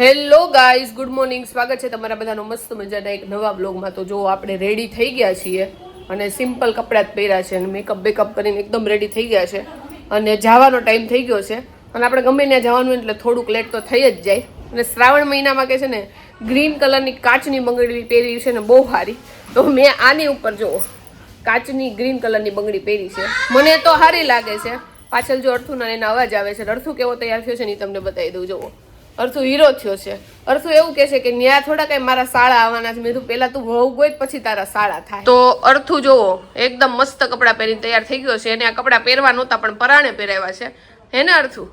Hello guys, good morning. સ્વાગત છે તમારા બધાનો મસ્ત મજાના એક નવા બ્લોગમાં. તો જો આપણે રેડી થઈ ગયા છીએ અને સિમ્પલ કપડાં જ પહેર્યા છે અને બેકઅપ કરીને એકદમ રેડી થઈ ગયા છે અને જવાનો ટાઈમ થઈ ગયો છે. અને આપણે ગમે ત્યાં જવાનું એટલે થોડુંક લેટ તો થઈ જ જાય. અને શ્રાવણ મહિનામાં કે છે ને ગ્રીન કલરની કાચની બંગડી પહેરી છે ને બહુ સારી. તો મેં આની ઉપર જો કાચની ગ્રીન કલરની બંગડી પહેરી છે, મને તો સારી લાગે છે. પાછળ જો અર્થુના એના અવાજ આવે છે. અર્થુ કેવો તૈયાર થયો છે ને તમને બતાવી દઉં. જુઓ, અર્થુ હીરો થયો છે. અર્થુ એવું કહે છે કે ન્યા થોડા કઈ મારા સાળા આવવાના છે. મેં કીધું પેલા તું વહુ ગોઈ પછી તારા સાળા થાય. તો અર્થુ જોવો એકદમ મસ્ત કપડાં પહેરીને તૈયાર થઈ ગયો છે. એને આ કપડાં પહેરવા નહોતા પણ પરાણે પહેરાવ્યા છે. હે ને અર્થુ?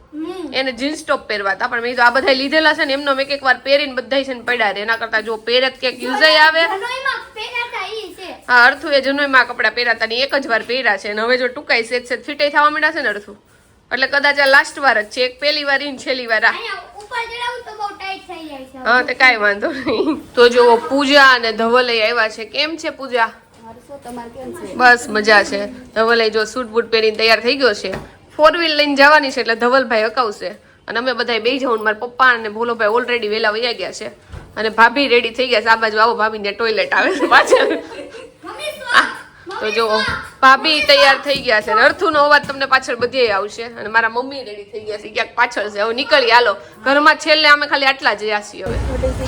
એને જીન્સ ટોપ પહેરવા હતા પણ મેં કીધું આ બધા લીધેલા છે ને એમનો એક વાર પહેરીને બધા છે ને પડ્યા રહે. એના કરતા જો પહેરત ક્યાંક યુઝ આવે. હા, અર્થુ એ જનોઈમાં કપડાં પહેરાતા ને એક જ વાર પહેર્યા છે અને હવે જો ટૂંકાઈ સેજ સેજ ફિટાઈ થવા માંડ્યા છે ને અર્થુ, એટલે કદાચ આ લાસ્ટ વાર જ છે. એક પહેલી વાર ઈન છેલ્લી વાર આ. હા, તે કાંઈ વાંધો નહીં. તો જો પૂજા અને ધવલય આવ્યા છે. કેમ છે પૂજા? બસ મજા છે. ધવલય જો સૂટ બૂટ પહેરીને તૈયાર થઈ ગયો છે. 4 વ્હીલ લઈને જવાની છે એટલે ધવલભાઈ હકાવશે અને અમે બધા બે જવું. મારા પપ્પા અને ભોલોભાઈ ઓલરેડી વહેલા વયા ગયા છે અને ભાભી રેડી થઈ ગયા છે. આ બાજુ આવો, ભાભીને ટોયલેટ આવે છે પાછળ. તો જો ભાભી તૈયાર થઈ ગયા છે. અર્થુનો અવાજ તમને પાછળ બધે આવશે અને મારા મમ્મી રેડી થઈ ગયા છે, ક્યાંક પાછળ છે. હવે નીકળી હાલો ઘરમાં. છેલ્લે અમે ખાલી આટલા જ રહ્યા છીએ હવે.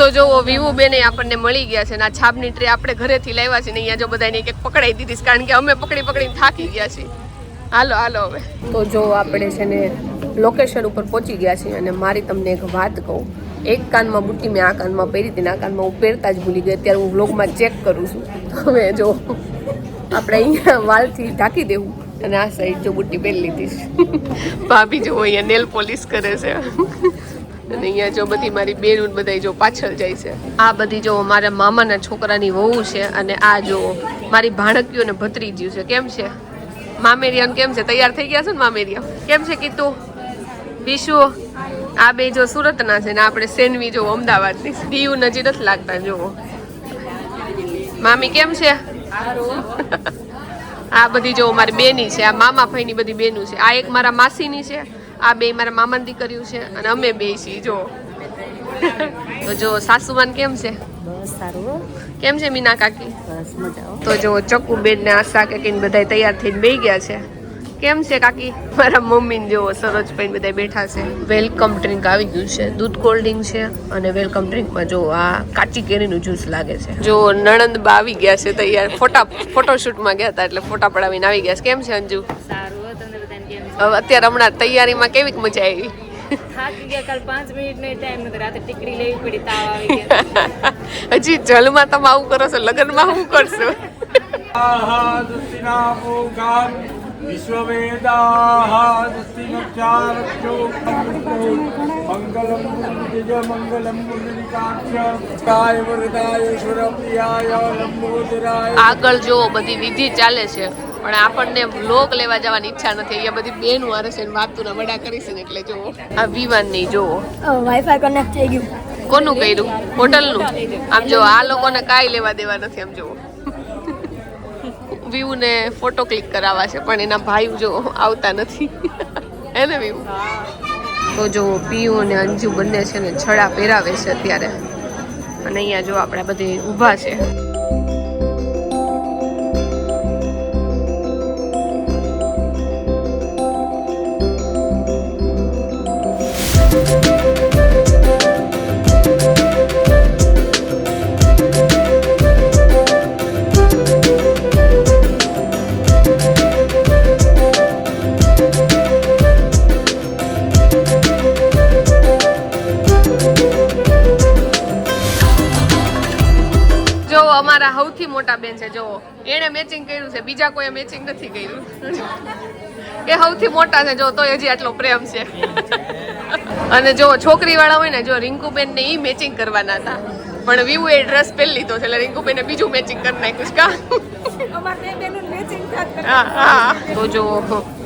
તો જો વિવુ બેને આપણને મળી ગયા છે અને આ છાબની ટ્રે આપણે ઘરેથી લાવ્યા છે ને અહીંયા જો બધાને એક પકડાઈ દીધી કારણ કે અમે પકડી પકડીને થાકી ગયા છીએ. હાલો હાલો હવે. તો જો આપણે છે ને લોકેશન ઉપર પહોંચી ગયા છીએ અને મારી તમને એક વાત કહું. એક કાનમાં બુટ્ટી મેં આ કાનમાં પહેરી હતી ને આ કાનમાં હું પહેરતા જ ભૂલી ગઈ. અત્યારે હું વ્લોગમાં ચેક કરું છું. હવે જો આપણે અહીંયા વાલથી ઢાંકી દેવું અને આ સાઈડ જો બુટ્ટી પહેરી લીધી છે. ભાભી જો અહીંયા નેલ પોલિશ કરે છે અને અહીંયા જો બધી મારી બેન બધા જો પાછળ જાય છે. આ બધી જો મારા મામાના છોકરાની વહુ છે અને આ જો મારી ભાણકીઓ ને ભત્રીજ્યું છે. કેમ છે મામેરિયા? કેમ છે? તૈયાર થઈ ગયા છે ને મામેરિયા? કેમ છે કીધું વિશુ? આ બે જો સુરતના છે ને આપણે સેનવી જો અમદાવાદની. દીવ નજી નથી લાગતા. જો મામી કેમ છે? આ બધી જો મારી બેની છે. આ મામા ભાઈની બધી બેનું છે. આ એક મારા માસીની છે. આ બે મારા મામાની દીકરીઓ છે અને અમે બે છીએ. જો તો જો સાસુમાન કેમ છે? કેમ છે મીના કાકી? તો જો ચક્કુ બેન ને આશા કાકીને બધા તૈયાર થઈને બેસી ગયા છે. કેમ છે કાકી? મારા મમ્મીને જો સરોજભાઈ બધા બેઠા છે. વેલકમ ડ્રિંક આવી ગયું છે. દૂધ કોલ્ડ ડ્રિંક છે અને વેલકમ ડ્રિંકમાં જો આ કાચી કેરીનું જ્યુસ લાગે છે. જો નણંદ બા આવી ગયા છે તૈયાર. ફોટોશૂટમાં ગયા હતા એટલે ફોટા પડાવીને આવી ગયા છે. કેમ છે અંજુ? હવે અત્યારે હમણાં તૈયારીમાં કેવી મજા આવી? હજી જલમાં તમે આવું કરો છો, લગ્નમાં શું કરશો? આગળ જો બધી વિધિ ચાલે છે પણ આપણને વ્લોગ લેવા જવાની ઈચ્છા નથી. અહીંયા બધી બેન વારે છે વાતુના વડા કરી છે ને એટલે જો આ વિવાન નહીં જો વાઈફાઈ કનેક્ટ થઈ ગયું. કોનું કર્યું? હોટલનું. આમ જો આ લોકોને કાંઈ લેવા દેવા નથી. આમ જો વ્યૂ ને ફોટો ક્લિક કરાવવા છે પણ એના ભાઈ જો આવતા નથી. હે ને વ્યૂ? તો જો પીયુ અને અંજુ બંને છે ને છડા પહેરાવે છે અત્યારે અને અહીંયા જો આપણે બધે ઊભા છે. અમારા સૌથી મોટા બેન છે. જો એને મેચિંગ કર્યું છે, બીજા કોઈ મેચિંગ નથી કર્યું. એ સૌથી મોટા છે જો તોય હજી આટલો પ્રેમ છે. અને જો છોકરી વાળા હોય ને જો રિંકુબેન ને ઈ મેચિંગ કરવાના હતા પણ વિવુ એ ડ્રેસ પહેરી લીધો છે એટલે રિંકુબેન બીજું મેચિંગ કરી નાખ્યું કા. તો જો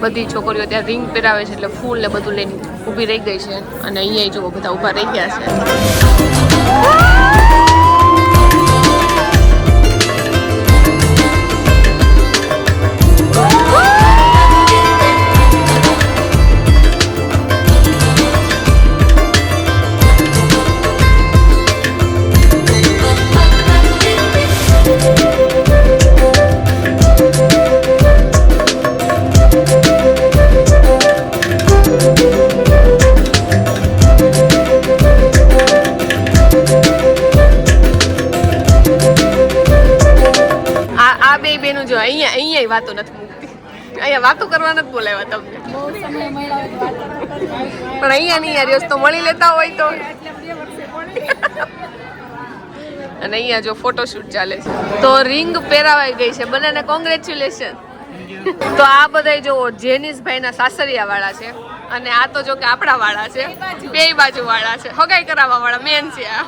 બધી છોકરીઓ ત્યાં રિંગ પહેરાવે છે એટલે ફૂલ ને બધું લઈને ઊભી રહી ગઈ છે અને અહીંયા જો બધા ઊભા રહી ગયા છે. વાતો નથી મૂકતી. અહીંયા વાતો કરવા નથી બોલાવ્યા તમને. પણ અહીંયા નહીં યાર, તો મળી લેતા હોય તો. અને અહીંયા જો ફોટોશૂટ ચાલે છે તો રિંગ પહેરાવાઈ ગઈ છે બંનેને. કોંગ્રેચ્યુલેશન. તો આ બધા જો જેનિસભાઈ ના સાસરિયા વાળા છે અને આ તો જો કે આપણા વાળા છે, બે બાજુ વાળા છે, હગાઈ કરાવવા વાળા મેન છે. આ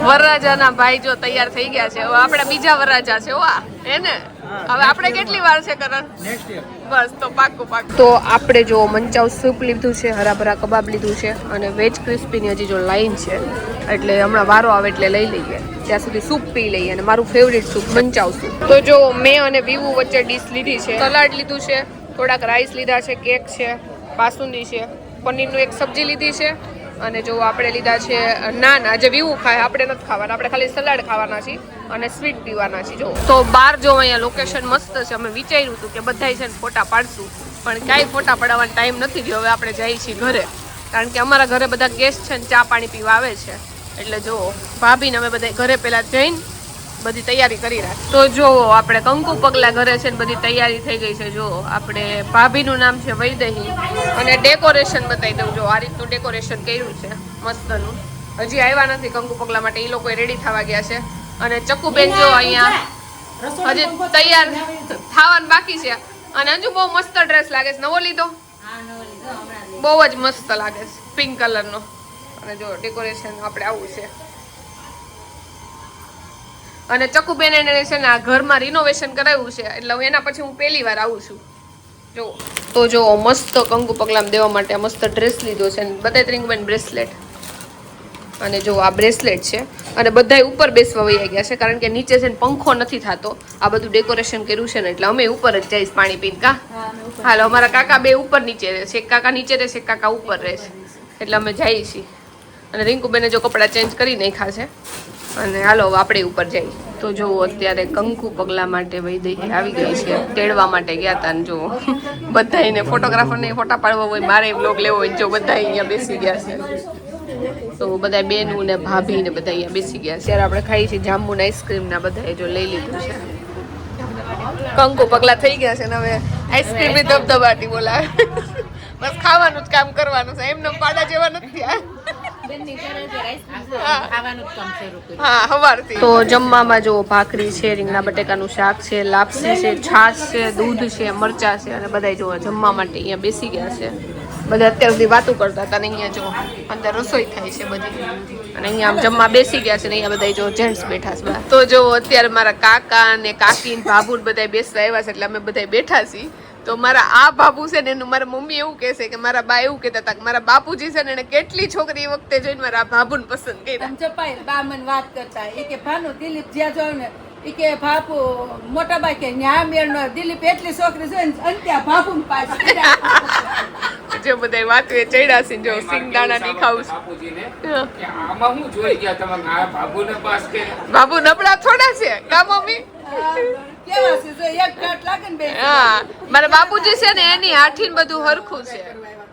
વરરાજાના ભાઈ જો તૈયાર થઈ ગયા છે. હવે આપણા બીજા વરરાજા છે વા હે ને. હવે આપણે કેટલી વાર છે કરણ? બસ તો પાક્કું પાક્કું. તો આપણે જો મંચાવ સૂપ લીધું છે, હરાભરા કબાબ લીધું છે અને વેજ ક્રિસ્પીની હજી જો લાઈન છે એટલે હમણાં વારો આવે એટલે લઈ લઈએ. ત્યાં સુધી સૂપ પી લઈએ અને મારું ફેવરિટ સૂપ મંચાવ સૂપ. તો જો મેં અને વિવુ વચ્ચે ડીશ લીધી છે. સલાડ લીધું છે, થોડાક રાઈસ લીધા છે, કેક છે, બાસુંદી છે, પનીરનું એક સબ્જી લીધી છે અને જો આપણે લીધા છે નાન. આજે વિવુ ખાય, આપણે નથી ખાવાના, આપણે ખાલી સલાડ ખાવાના છીએ અને સ્વીટ પીવાના છે. જો તો બહાર જો અહીંયા લોકેશન મસ્ત છે. અમે વિચાર્યું હતું કે બધા છે ને ફોટા પાડશું પણ ક્યાંય ફોટા પડાવવાનો ટાઈમ નથી રહ્યો. હવે આપણે જઈએ છીએ ઘરે કારણ કે અમારા ઘરે બધા ગેસ્ટ છે ને ચા પાણી પીવા આવે છે. એટલે જો ભાભીને અમે બધા ઘરે પહેલા જઈને બધી તૈયારી કરી રાખી. તો જો આપણે કંકુ પગલા ઘરે છે ને બધી તૈયારી થઈ ગઈ છે. જો આપણે ભાભીનું નામ છે વૈદેહી અને ડેકોરેશન બતાવી દઉં. જો આ રીતનું ડેકોરેશન કર્યું છે મસ્તનું. હજી આવ્યા નથી કંકુ પગલા માટે, એ લોકો રેડી થવા ગયા છે. અને ચક્કુબેન જો અહીંયા હજી તૈયાર થવાનું બાકી છે. અને અંજુ બહુ મસ્ત ડ્રેસ લાગે છે. નવો લીધો? બહુ જ મસ્ત લાગે છે, પિંક કલરનો. અને જો ડેકોરેશન આપણે આવું છે. અને ચક્કુબેન એને છે ને આ ઘરમાં રિનોવેશન કરાવ્યું છે એટલે એના પછી હું પહેલી વાર આવું છું. જો તો જો મસ્ત કંકુ પગલામાં દેવા માટે મસ્ત ડ્રેસ લીધો છે. બધા ત્રિંગબેન બ્રેસલેટ અને જો આ બ્રેસલેટ છે અને બધાય ઉપર બેસવા વહી ગયા છે કારણ કે નીચે છે ને પંખો નથી થતો. આ બધું ડેકોરેશન કર્યું છે ને એટલે અમે ઉપર જ જઈશ પાણી પીને. કા હાલો, અમારા કાકા બે ઉપર નીચે રહે છે. એક કાકા નીચે રહે છે, એક કાકા ઉપર રહે છે એટલે અમે જઈએ છીએ. અને રિંકુબેને જો કપડાં ચેન્જ કરી નાખ્યા છે અને હાલો આપણે ઉપર જઈએ. તો જો અત્યારે કંકુ પગલા માટે વૈદેહી આવી ગઈ છે. તેડવા માટે ગયા હતા ને જો બધા એને ફોટોગ્રાફરને ફોટા પાડવા હોય, મારે બ્લોગ લેવો હોય, જો બધા અહીંયા બેસી ગયા છે. તો બધા બેનું ને ભાભી ને બધા અહીંયા બેસી ગયા છે. ત્યારે આપણે ખાઈએ છીએ જાંબુના આઈસ્ક્રીમ ના બધા જો લઈ લીધું છે. કંકુ પગલા થઈ ગયા છે ને હવે આઈસ્ક્રીમ ની ધબધબાટી બોલાવે. બસ ખાવાનું જ કામ કરવાનું છે, એમને પાડા જેવા નથી. હા હવારથી તો જમવામાં જો ભાખરી છે, રીંગણા બટેકાનું શાક છે, લાપસી છે, છાશ છે, દૂધ છે, મરચા છે અને બધા જો જમવા માટે અહીંયા બેસી ગયા છે. બધા અત્યાર સુધી વાતો કરતા હતા ને અહીંયા જો અંદર રસોઈ થાય છે બધી અને અહીંયા આમ જમવા બેસી ગયા છે ને અહીંયા બધા જો જેન્ટ્સ બેઠા છે. તો જો અત્યારે મારા કાકા ને કાકી ને ભાભુ બધા બેસવા આવ્યા છે એટલે અમે બધા બેઠા છીએ. તો મારા આ બાબુ છે ને એનું મારા મમ્મી એવું કહેશે કે મારા બા એવું કહેતા હતા કે મારા બાપુજી છે ને એને કેટલી છોકરી એ વખતે જોઈને મારા બાબુને પસંદ કર્યા. ચપાઈ બા મને વાત કરતા એ કે ભાનુ દિલીપ જ્યાં જાવ ને એ કે બાપુ મોટા બા કે ન્યા મેળનો દિલીપ એટલી છોકરી જોઈને અંત્યા બાપુ પાછી જો બધા વાતો એ ચડ્યા છે. જો સિંગદાણા ની ખાવું આમાં હું જોઈ ગયા તમે બાબુને પાસ કે બાબુ નબળા થોડા છે કા મમ્મી? કેવા છે જો એક કાટ લાગે ને બે. હા મારા બાપુજી છે ને એની હાથી બધું હરખું છે.